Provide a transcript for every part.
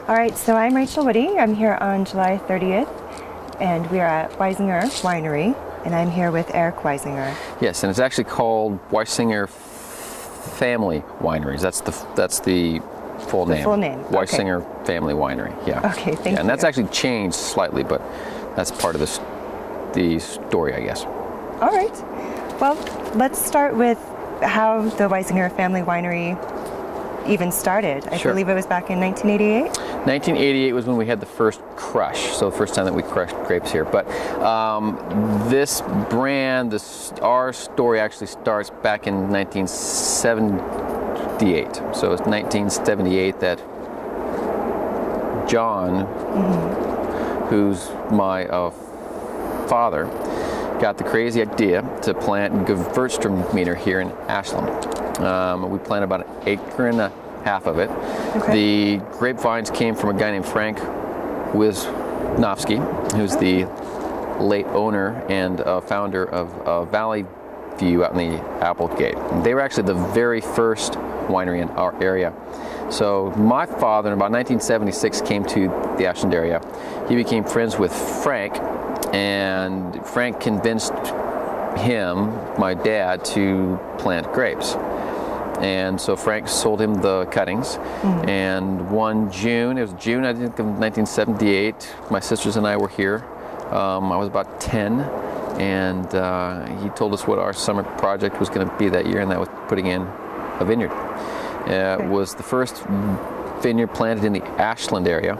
All right, so I'm Rachael Woody. I'm here on July 30th, and we are at Weisinger Winery, and I'm here with Eric Weisinger. Yes, and it's actually called Weisinger Family Wineries. That's the full name. Full name. Weisinger Family Winery. Yeah. Okay, thank you. And that's actually changed slightly, but that's part of the story, I guess. All right. Well, let's start with how the Weisinger Family Winery even started. I believe it was back in 1988? 1988 was when we had the first crush, so the first time that we crushed grapes here. But this brand, our story actually starts back in 1978. So it's 1978 that John, who's my father, got the crazy idea to plant Gewürztraminer here in Ashland. We planted about 1.5 acres of it. Okay. The grapevines came from a guy named Frank Wisnowski, who's the late owner and founder of Valley View out in the Applegate. They were actually the very first winery in our area. So my father in about 1976 came to the Ashland area. He became friends with Frank, and Frank convinced him, my dad, to plant grapes. And so Frank sold him the cuttings, and one June, it was June, I think, of 1978, my sisters and I were here. I was about 10, and he told us what our summer project was going to be that year, and that was putting in a vineyard. It was the first vineyard planted in the Ashland area,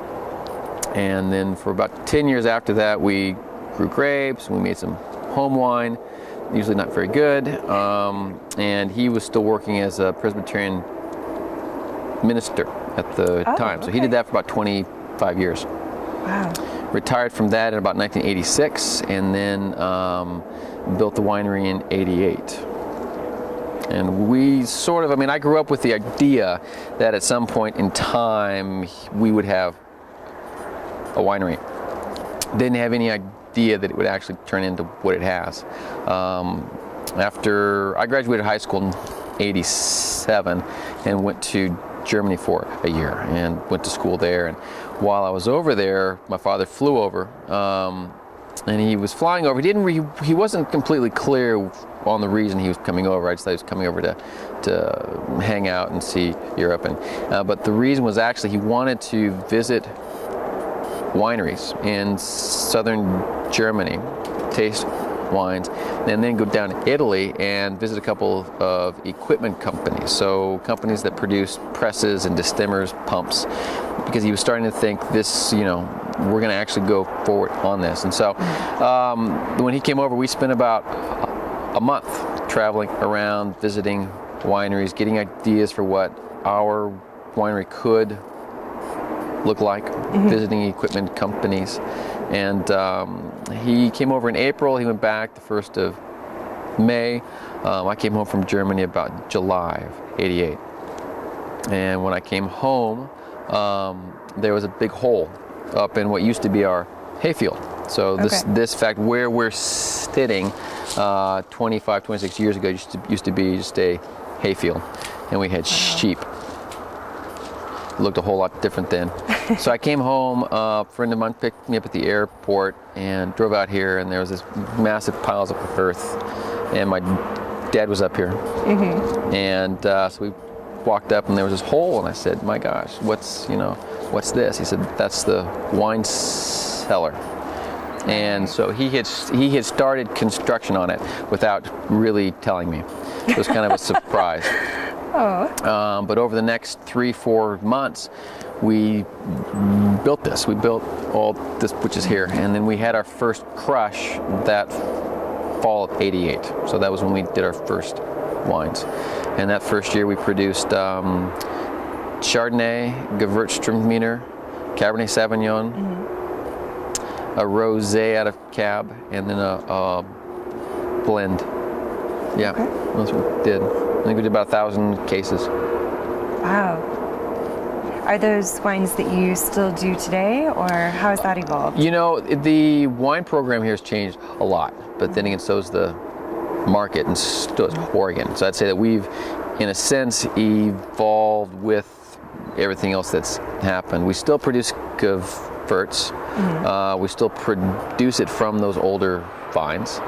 and then for about 10 years after that, we grew grapes, we made some home wine, usually not very good, and he was still working as a Presbyterian minister at the time. So he did that for about 25 years. Wow. Retired from that in about 1986, and then built the winery in 88. And we sort of, I grew up with the idea that at some point in time we would have a winery. Didn't have any idea that it would actually turn into what it has. After I graduated high school in 87 and went to Germany for a year and went to school there, and while I was over there, my father flew over, and he was flying over. He wasn't completely clear on the reason he was coming over. I just thought he was coming over to hang out and see Europe, and but the reason was actually he wanted to visit wineries in southern Germany, taste wines, and then go down to Italy and visit a couple of equipment companies. So companies that produce presses and distillers, pumps, because he was starting to think this, we're going to actually go forward on this. And so when he came over, we spent about a month traveling around, visiting wineries, getting ideas for what our winery could look like, visiting equipment companies. And he came over in April, he went back the 1st of May. I came home from Germany about July of 88. And when I came home, there was a big hole up in what used to be our hayfield. So this fact, where we're sitting 25, 26 years ago used to be just a hayfield, and we had sheep. It looked a whole lot different then. So I came home, a friend of mine picked me up at the airport and drove out here, and there was this massive piles of earth, and my dad was up here. And so we walked up, and there was this hole, and I said, my gosh, what's this? He said, that's the wine cellar. And so he had started construction on it without really telling me. It was kind of a surprise. But over the next 3-4 months, we built this. We built all this, which is here, and then we had our first crush that fall of '88. So that was when we did our first wines. And that first year, we produced Chardonnay, Gewürztraminer, Cabernet Sauvignon, a rosé out of Cab, and then a blend. Yeah, that's what we did. I think we did about 1,000 cases. Wow. Are those wines that you still do today, or how has that evolved? The wine program here has changed a lot, but then again, so has the market, and so has Oregon. So I'd say that we've, in a sense, evolved with everything else that's happened. We still produce Gewürz. We still produce it from those older vines.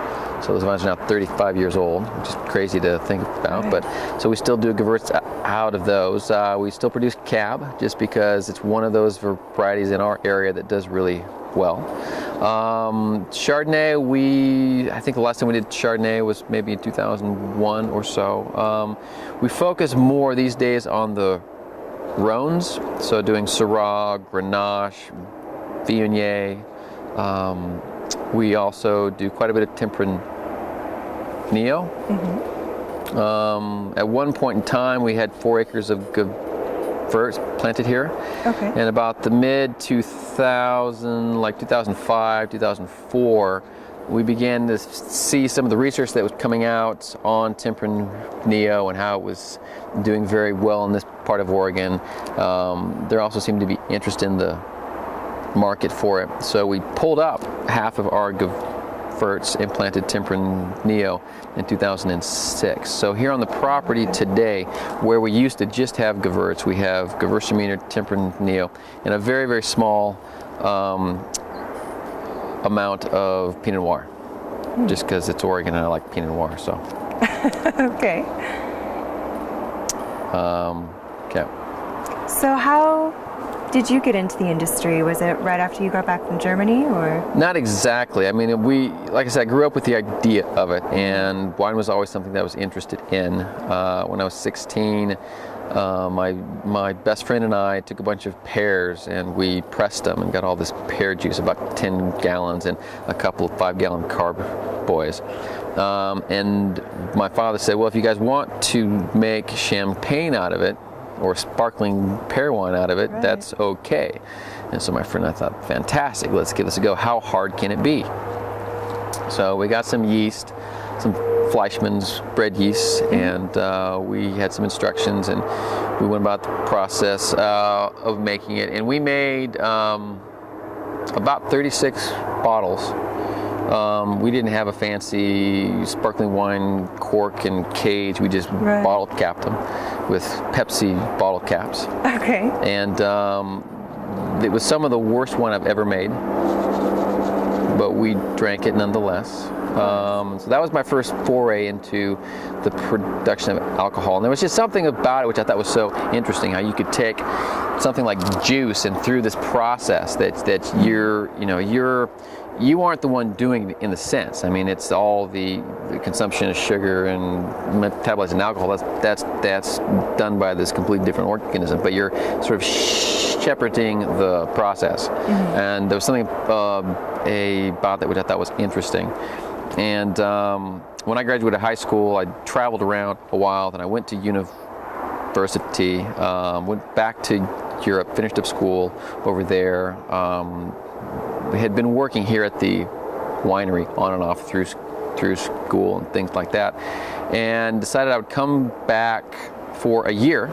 So those vines are now 35 years old, which is crazy to think about. Right. But so we still do Gewürz out of those. We still produce Cab, just because it's one of those varieties in our area that does really well. Chardonnay, I think the last time we did Chardonnay was maybe in 2001 or so. We focus more these days on the Rhones, so doing Syrah, Grenache, Viognier. We also do quite a bit of Tempranillo. At one point in time, we had 4 acres of Gewürz planted here. Okay. And about the mid-2000, like 2005, 2004, we began to see some of the research that was coming out on Tempranillo and how it was doing very well in this part of Oregon. There also seemed to be interest in the market for it. So we pulled up half of our Gewürz and planted Tempranillo in 2006. So here on the property today, where we used to just have Gewürz, we have Gewürztraminer, Tempranillo, and a very, very small amount of Pinot Noir, just because it's Oregon and I like Pinot Noir. So. Okay. Okay. So how did you get into the industry? Was it right after you got back from Germany, or? Not exactly. I mean, like I said, I grew up with the idea of it, and wine was always something that I was interested in. When I was 16, my best friend and I took a bunch of pears and we pressed them and got all this pear juice, about 10 gallons, and a couple of 5-gallon carboys. And my father said, well, if you guys want to make champagne out of it, or sparkling pear wine out of it, right, that's okay. And so my friend and I thought, fantastic, let's give this a go. How hard can it be? So we got some yeast, some Fleischmann's bread yeast, and we had some instructions, and we went about the process of making it. And we made about 36 bottles. We didn't have a fancy sparkling wine cork and cage. We just right, bottle capped them with Pepsi bottle caps. Okay. And it was some of the worst wine I've ever made, but we drank it nonetheless. So that was my first foray into the production of alcohol. And there was just something about it which I thought was so interesting, how you could take something like juice and through this process that you aren't the one doing it in the sense. I mean, it's all the consumption of sugar and metabolizing alcohol. That's done by this completely different organism, but you're sort of shepherding the process. And there was something about that which I thought was interesting. And when I graduated high school, I traveled around a while. Then I went to university, went back to Europe, finished up school over there. We had been working here at the winery on and off through school and things like that, and decided I would come back for a year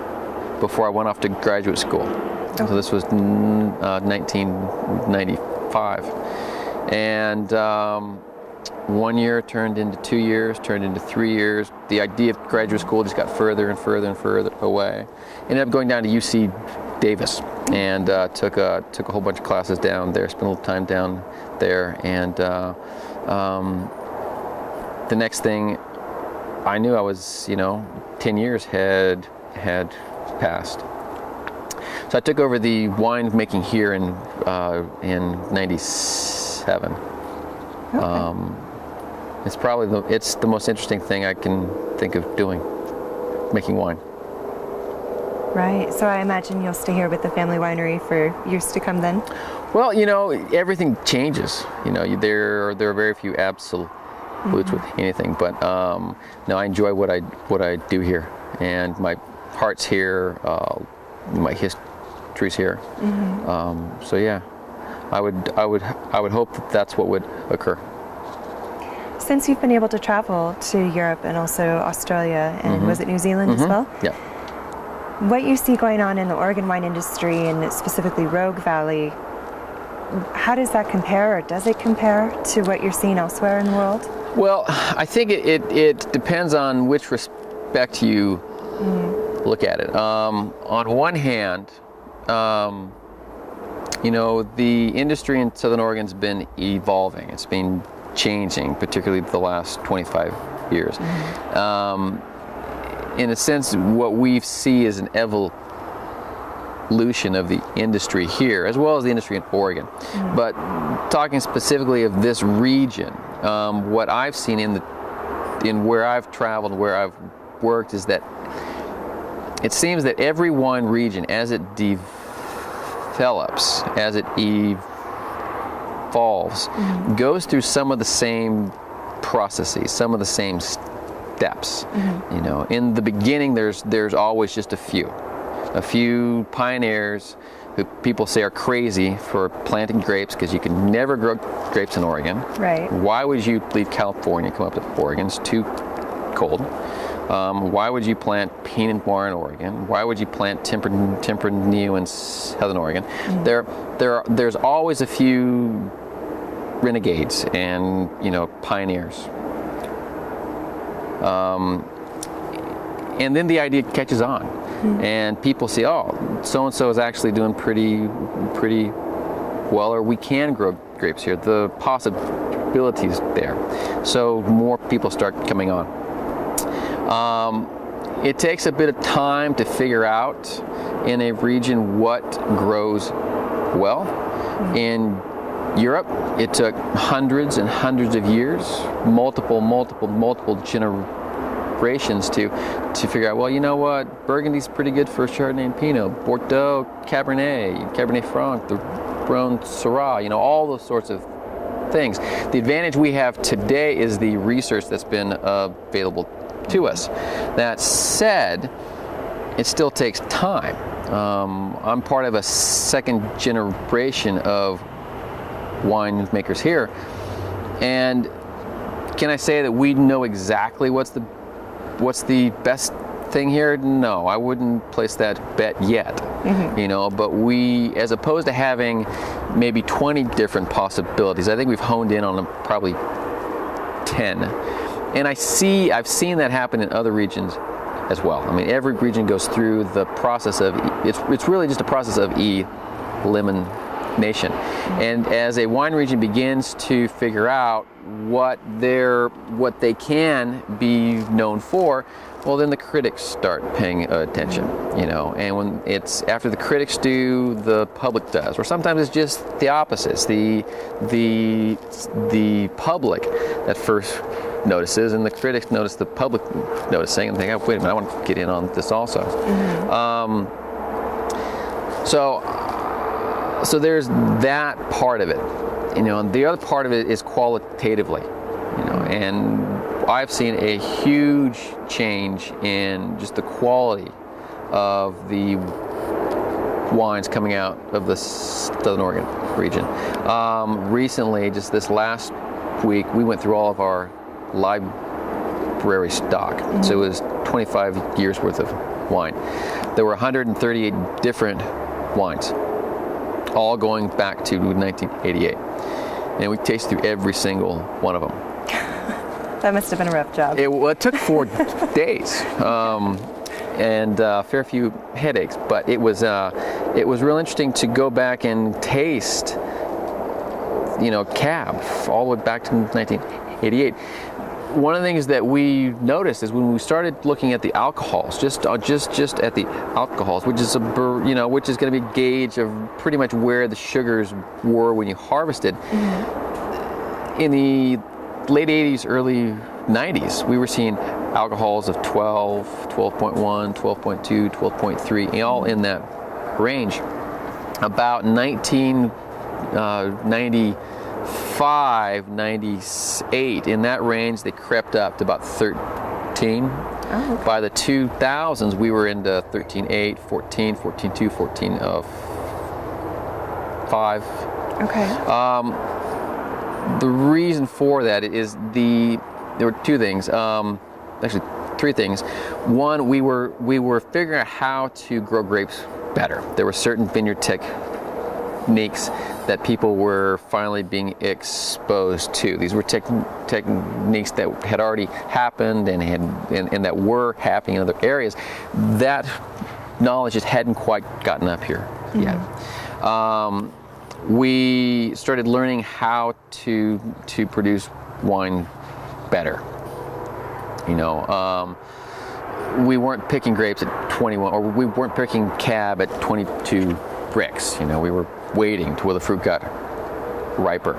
before I went off to graduate school. So this was 1995, and 1 year turned into 2 years, turned into 3 years. The idea of graduate school just got further and further and further away. Ended up going down to UC Davis and took a whole bunch of classes down there, spent a little time down there, and the next thing I knew, I was 10 years had passed. So I took over the wine making here in '97. Okay. It's probably the most interesting thing I can think of doing, making wine. Right. So I imagine you'll stay here with the family winery for years to come then? Well, everything changes. There are very few absolutes with anything, but no, I enjoy what I do here, and my heart's here, my history's here. So yeah, I would hope that that's what would occur. Since you've been able to travel to Europe and also Australia, and was it New Zealand as well? Yeah. What you see going on in the Oregon wine industry, and specifically Rogue Valley, how does that compare, or does it compare to what you're seeing elsewhere in the world? Well, I think it depends on which respect you look at it. On one hand, you know, the industry in Southern Oregon's been evolving. It's been changing, particularly the last 25 years. In a sense, what we see is an evolution of the industry here, as well as the industry in Oregon. But talking specifically of this region, what I've seen in where I've traveled, where I've worked, is that it seems that every wine region, as it develops, as it evolves, goes through some of the same processes, some of the same steps. You know, in the beginning, there's always just a few pioneers who people say are crazy for planting grapes, because you can never grow grapes in Oregon. Right. Why would you leave California and come up to Oregon? It's too cold. Why would you plant Pinot Noir in Oregon? Why would you plant Tempranillo in Southern Oregon? There's always a few renegades and, you know, pioneers. And then the idea catches on, and people say, oh, so-and-so is actually doing pretty well, or we can grow grapes here. The possibilities there. So more people start coming on. It takes a bit of time to figure out in a region what grows well. In Europe, it took hundreds and hundreds of years, multiple generations to figure out, well, you know what, Burgundy's pretty good for Chardonnay and Pinot, Bordeaux, Cabernet Franc, the Rhone Syrah, you know, all those sorts of things. The advantage we have today is the research that's been available to us. That said, it still takes time. I'm part of a second generation of winemakers here, and can I say that we know exactly what's the best thing here? No, I wouldn't place that bet yet. You know, but we, as opposed to having maybe 20 different possibilities, I think we've honed in on probably 10. And I've seen that happen in other regions as well. I mean, every region goes through the process of, it's really just a process of elimination. And as a wine region begins to figure out what they can be known for, well, then the critics start paying attention, you know. And when it's after the critics do, the public does, or sometimes it's just the opposites. The public that first notices, and the critics notice the public noticing, and think, oh, wait a minute, I want to get in on this also. So there's that part of it, you know, and the other part of it is qualitatively, you know, and I've seen a huge change in just the quality of the wines coming out of the Southern Oregon region. Recently, just this last week, we went through all of our library stock. So it was 25 years worth of wine. There were 138 different wines, all going back to 1988. And we tasted through every single one of them. That must have been a rough job. It took 4 days and a fair few headaches, but it was real interesting to go back and taste, you know, Cab all the way back to 1988. One of the things that we noticed is when we started looking at the alcohols, just at the alcohols, which is which is going to be a gauge of pretty much where the sugars were when you harvested. In the late 80s, early 90s, we were seeing alcohols of 12, 12.1, 12.2, 12.3, all in that range. About 1995, 98, in that range, they crept up to about 13. Oh, okay. By the 2000s, we were into 13.8, 14, 14.2, 14.5. Okay. The reason for that is there were 2 things, actually 3 things. One, we were figuring out how to grow grapes better. There were certain vineyard techniques that people were finally being exposed to. These were techniques that had already happened and that were happening in other areas. That knowledge just hadn't quite gotten up here yet. We started learning how to produce wine better. We weren't picking grapes at 21, or we weren't picking cab at 22 bricks. We were waiting until the fruit got riper.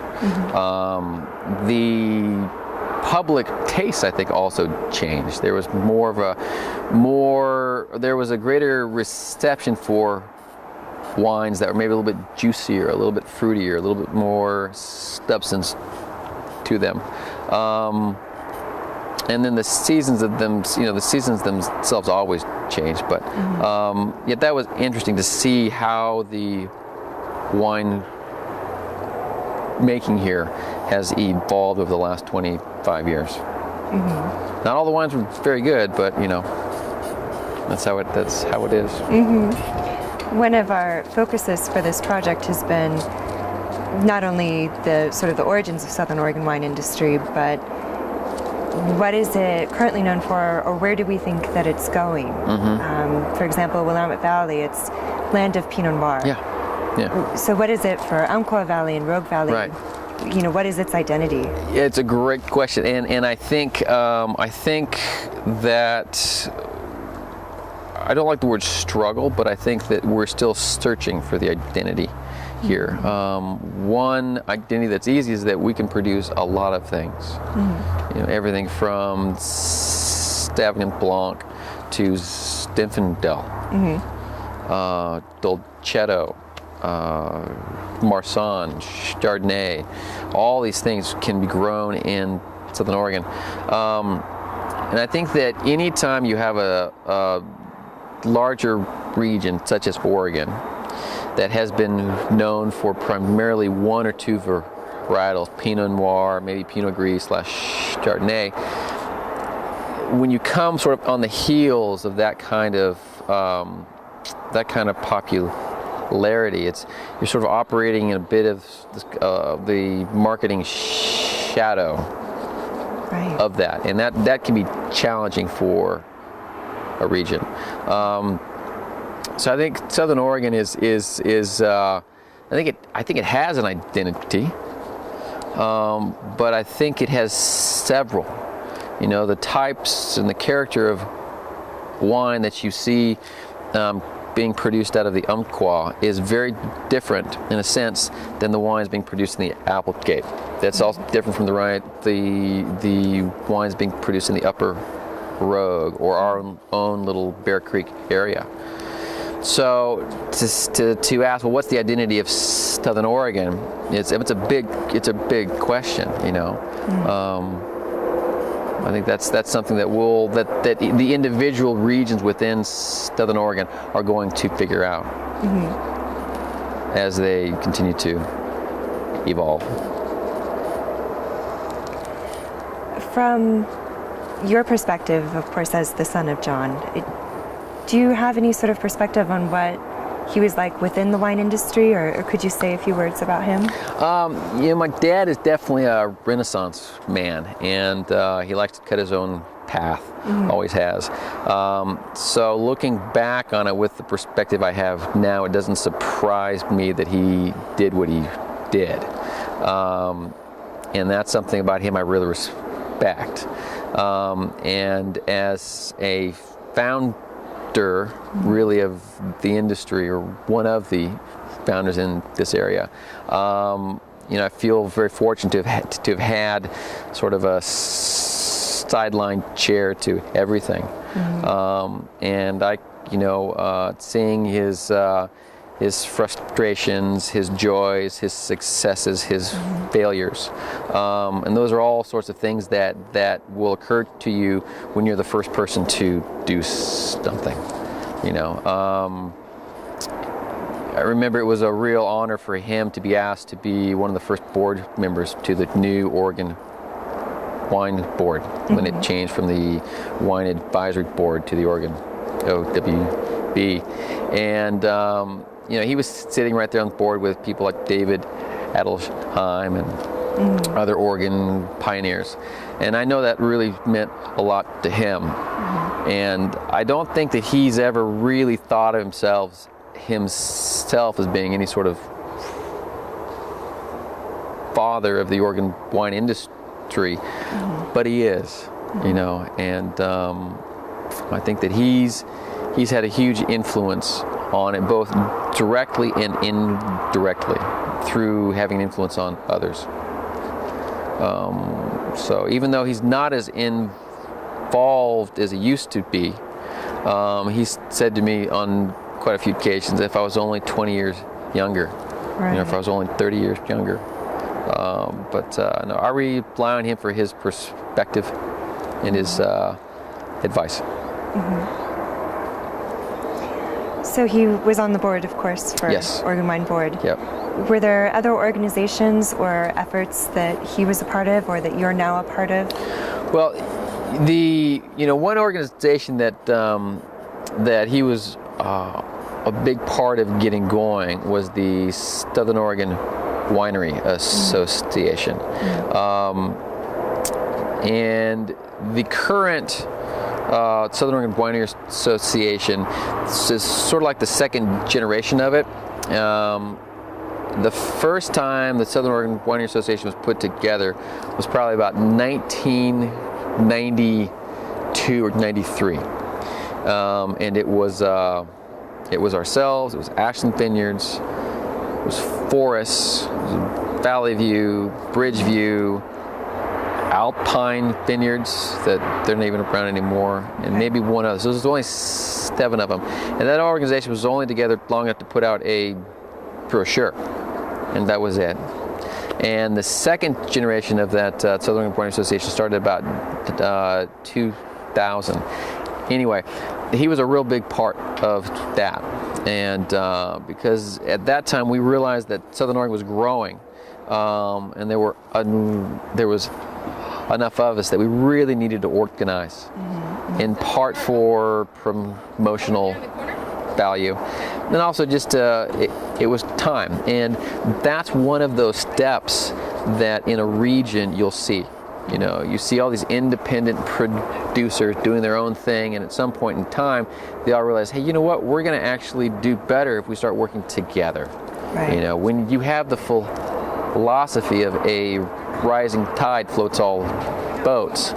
The public taste, I think, also changed. There was there was a greater reception for wines that were maybe a little bit juicier, a little bit fruitier, a little bit more substance to them. And then the seasons themselves always change. But yet that was interesting to see how the wine making here has evolved over the last 25 years. Not all the wines were very good, but that's how it is. One of our focuses for this project has been not only the sort of the origins of Southern Oregon wine industry, but what is it currently known for, or where do we think that it's going? For example, Willamette Valley, it's land of Pinot Noir. Yeah. So what is it for Umpqua Valley and Rogue Valley? Right. What is its identity? It's a great question, and I think that I don't like the word struggle, but I think that we're still searching for the identity here. One identity that's easy is that we can produce a lot of things. Everything from Sauvignon Blanc to Zinfandel, Dolcetto, Marsanne, Chardonnay. All these things can be grown in Southern Oregon. And I think that anytime you have a larger region such as Oregon that has been known for primarily one or two varietals, Pinot Noir, maybe Pinot Gris / Chardonnay, when you come sort of on the heels of that kind of popularity, you're sort of operating in a bit of the marketing shadow of that, and that can be challenging for a region. So I think Southern Oregon is I think it has an identity, but I think it has several. The types and the character of wine that you see being produced out of the Umpqua is very different in a sense than the wines being produced in the Applegate. That's also different from the wines being produced in the Upper Rogue or our own little Bear Creek area. So to ask, well, what's the identity of Southern Oregon? It's a big question, I think that's something that the individual regions within Southern Oregon are going to figure out as they continue to evolve. From your perspective, of course, as the son of John, do you have any sort of perspective on what he was like within the wine industry, or could you say a few words about him? My dad is definitely a Renaissance man, and he likes to cut his own path, always has. So looking back on it with the perspective I have now, it doesn't surprise me that he did what he did. And that's something about him I really respect. And as a founder really of the industry, or one of the founders in this area, I feel very fortunate to have had sort of a sideline chair to everything. And seeing his frustrations, his joys, his successes, his failures, and those are all sorts of things that will occur to you when you're the first person to do something. I remember it was a real honor for him to be asked to be one of the first board members to the new Oregon Wine Board when it changed from the Wine Advisory Board to the Oregon OWB. And he was sitting right there on the board with people like David Adelsheim and other organ pioneers. And I know that really meant a lot to him. And I don't think that he's ever really thought of himself as being any sort of father of the organ wine industry, but he is, and I think that he's had a huge influence on it, both directly and indirectly, through having an influence on others. So even though he's not as involved as he used to be, he's said to me on quite a few occasions, if I was only 20 years younger, Right. if I was only 30 years younger. No, I rely on him for his perspective and his advice. So he was on the board, of course, for Yes. Organ Wine Board. Yep. Were there other organizations or efforts that he was a part of, or that you're now a part of? Well, one organization that he was a big part of getting going was the Southern Oregon Winery Association, and the current Southern Oregon Winery Association is sort of like the second generation of it. The first time the Southern Oregon Winery Association was put together was probably about 1992 or 93, and it was ourselves, it was Ashland Vineyards, it was Forests, it was Valley View, Bridgeview, Alpine Vineyards, that they're not even around anymore, and maybe one other. So there's only 7 of them. And that organization was only together long enough to put out a brochure, and that was it. And the second generation of that Southern Oregon Winery Association started about 2000. Anyway, he was a real big part of that. And because at that time we realized that Southern Oregon was growing, and there was enough of us that we really needed to organize, in part for promotional value, and also just it was time. And that's one of those steps that in a region you'll see. You see all these independent producers doing their own thing, and at some point in time they all realize, hey, you know what, we're going to actually do better if we start working together. Right. When you have the philosophy of a rising tide floats all boats,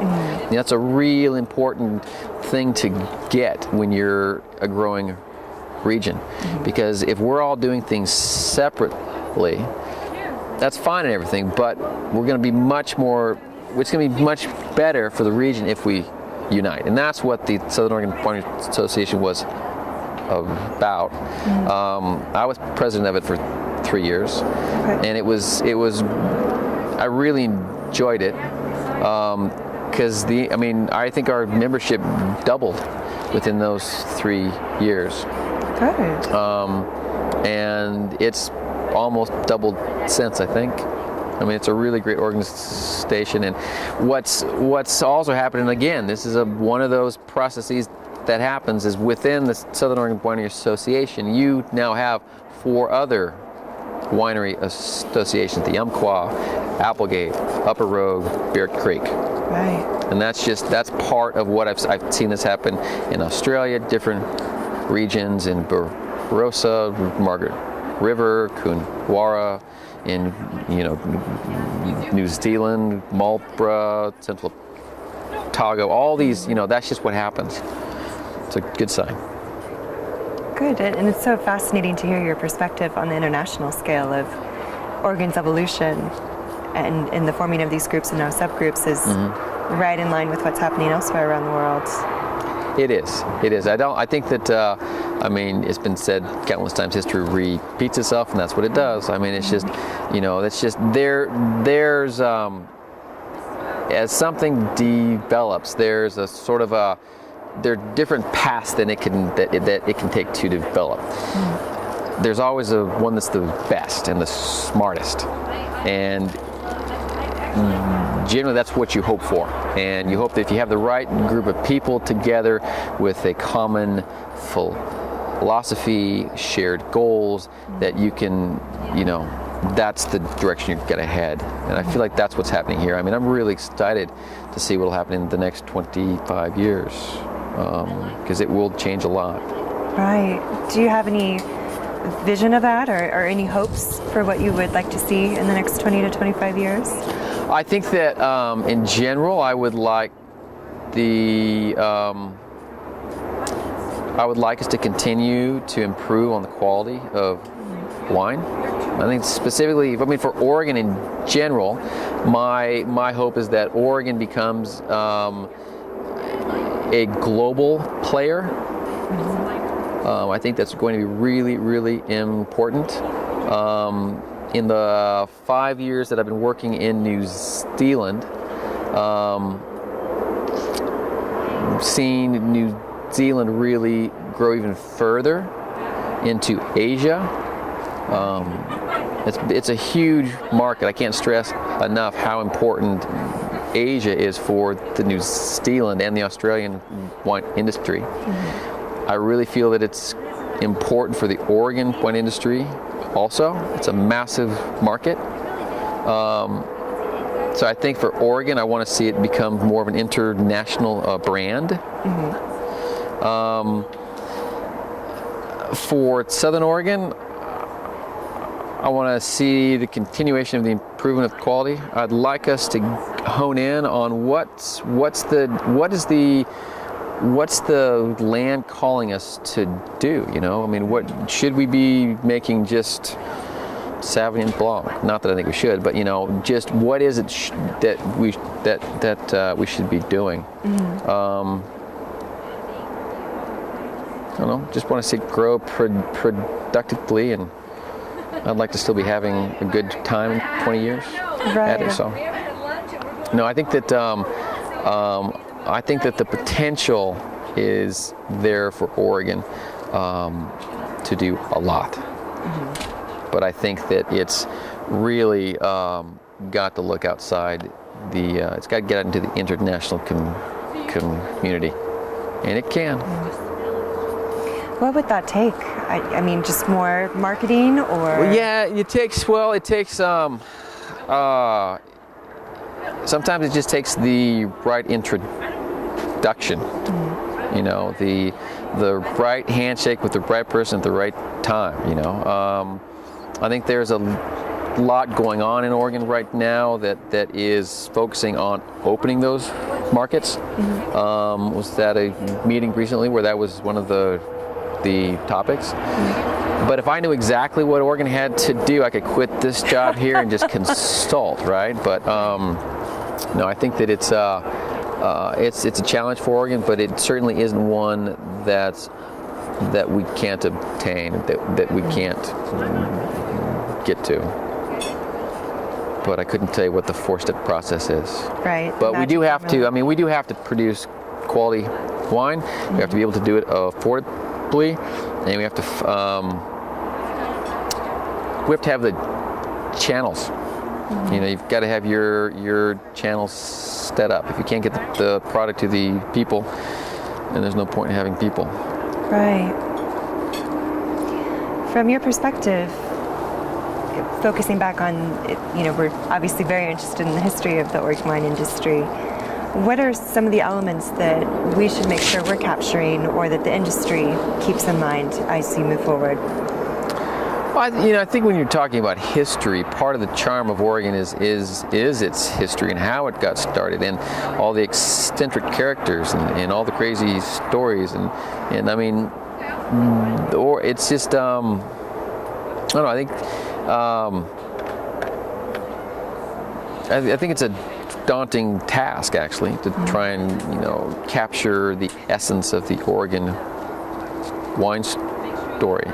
that's a real important thing to get when you're a growing region, because if we're all doing things separately, that's fine and everything, but it's going to be much better for the region if we unite. And that's what the Southern Oregon Winery Association was about. I was president of it for 3 years, and it was I really enjoyed it, because I think our membership doubled within those 3 years. Good. And it's almost doubled since, I think. It's a really great organization. And what's also happening, again, this is one of those processes that happens, is within the Southern Oregon Winery Association, you now have 4 other winery associations: the Umpqua, Applegate, Upper Rogue, Bear Creek. Right. And that's part of what I've seen this happen in Australia, different regions, in Barossa, Margaret River, Coonawarra, in New Zealand, Marlborough, Central Otago, all these, that's just what happens. It's a good sign. Good, and it's so fascinating to hear your perspective on the international scale of Oregon's evolution, and in the forming of these groups and now subgroups is right in line with what's happening elsewhere around the world. It is. I think that, it's been said countless times, history repeats itself, and that's what it does. It's just, there's, as something develops, there's a sort of there are different paths that it can take to develop. There's always one that's the best and the smartest, and generally that's what you hope for. And you hope that if you have the right group of people together with a common philosophy, shared goals, that you can, that's the direction you're going to head. And I feel like that's what's happening here. I mean, I'm really excited to see what will happen in the next 25 years, because it will change a lot. Right. Do you have any vision of that, or any hopes for what you would like to see in the next 20 to 25 years? I think that in general, I would like us to continue to improve on the quality of wine. I think specifically, for Oregon in general, my hope is that Oregon becomes a global player. I think that's going to be really, really important. In the 5 years that I've been working in New Zealand, seeing New Zealand really grow even further into Asia. It's a huge market. I can't stress enough how important Asia is for the New Zealand and the Australian wine industry. I really feel that it's important for the Oregon wine industry also. It's a massive market. So I think for Oregon, I want to see it become more of an international brand. For Southern Oregon, I want to see the continuation of the improvement of quality. I'd like us to hone in on what's the land calling us to do. What should we be making? Just Sauvignon Blanc? Not that I think we should, but just what is it that we should be doing? I don't know. Just want to see it grow productively, and I'd like to still be having a good time in 20 years at it. So, no, I think that the potential is there for Oregon to do a lot. But I think that it's really got to look outside it's got to get out into the international community, and it can. What would that take? I mean, just more marketing, or? Well, yeah, it takes. Sometimes it just takes the right introduction. The right handshake with the right person at the right time. I think there's a lot going on in Oregon right now that is focusing on opening those markets. Was at a meeting recently where that was one of the topics. But if I knew exactly what Oregon had to do, I could quit this job here and just consult, right? But no, I think that it's a challenge for Oregon, but it certainly isn't one that we can't obtain, that we can't get to. But I couldn't tell you what the 4-step process is. Right. But we do have to. We do have to produce quality wine. We have to be able to do it affordably, and we have to have the channels. You've got to have your channels set up. If you can't get the product to the people, then there's no point in having people. Right. From your perspective, focusing back on, we're obviously very interested in the history of the Oregon wine industry. What are some of the elements that we should make sure we're capturing, or that the industry keeps in mind as you move forward? Well, I think when you're talking about history, part of the charm of Oregon is its history and how it got started, and all the eccentric characters and all the crazy stories, and or it's just I don't know. I think it's a daunting task, actually, to try and capture the essence of the Oregon wine story,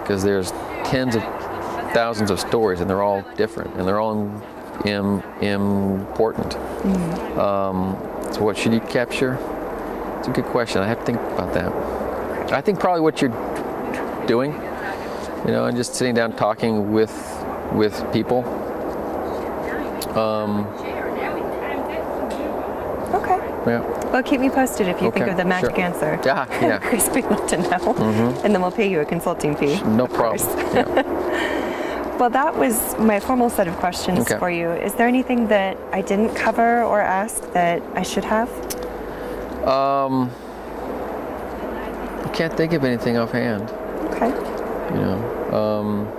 because there's tens of thousands of stories, and they're all different, and they're all important. So what should you capture? It's a good question. I have to think about that. I think probably what you're doing, and just sitting down talking with people. Okay. Yeah. Well, keep me posted if you think Okay, of the magic sure. answer. Yeah. Chris, we'd love to know. And then we'll pay you a consulting fee. No of problem. course. Yeah. Well, that was my formal set of questions Okay. for you. Is there anything that I didn't cover or ask that I should have? I can't think of anything offhand. Okay. You know.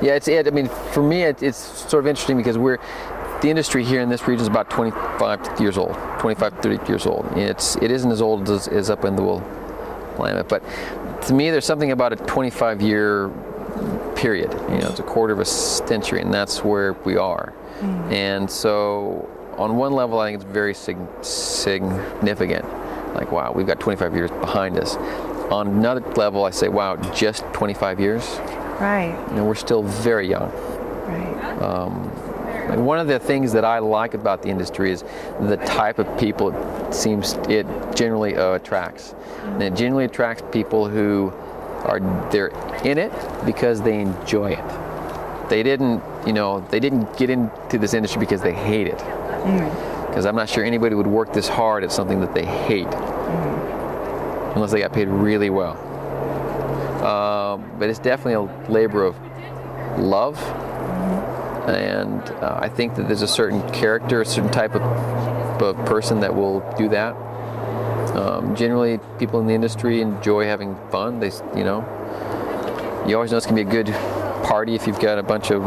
Yeah, I mean, for me, it's sort of interesting because the industry here in this region is about 25 years old, 25, 30 years old. It isn't as old as up in the Willamette, but to me, there's something about a 25-year period. You know, it's a quarter of a century, and that's where we are. And so, on one level, I think it's very significant. Like, wow, we've got 25 years behind us. On another level, I say, wow, just 25 years? Right. You know, we're still very young. Right. And one of the things that I like about the industry is the type of people it generally attracts. And it generally attracts people who they're in it because they enjoy it. They didn't get into this industry because they hate it. Because I'm not sure anybody would work this hard at something that they hate, unless they got paid really well. But it's definitely a labor of love, and I think that there's a certain character, a certain type of person that will do that. Generally, people in the industry enjoy having fun. You always know it's gonna be a good party if you've got a bunch of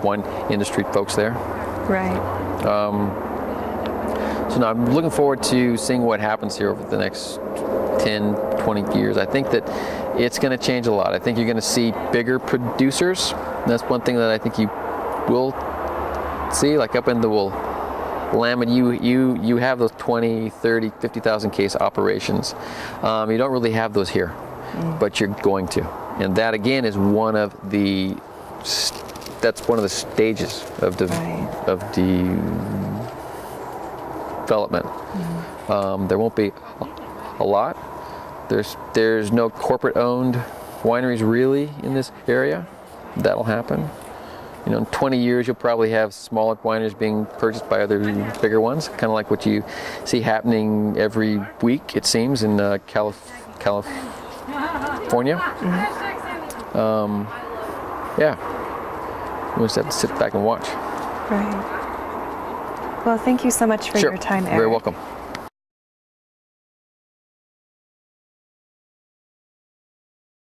wine industry folks there. Right. So now I'm looking forward to seeing what happens here over the next 10, 20 years. I think that it's going to change a lot. I think you're going to see bigger producers. And that's one thing that I think you will see, like up in the Willamette, you have those 20, 30, 50,000 case operations. You don't really have those here, but you're going to. And that again is one of the stages of the development. There won't be a lot. There's no corporate owned wineries really in this area. That'll happen. In 20 years you'll probably have smaller wineries being purchased by other bigger ones, kind of like what you see happening every week, it seems, in California. Yeah. We'll just have to sit back and watch. Right. Well, thank you so much for Sure. your time, Eric. Very welcome.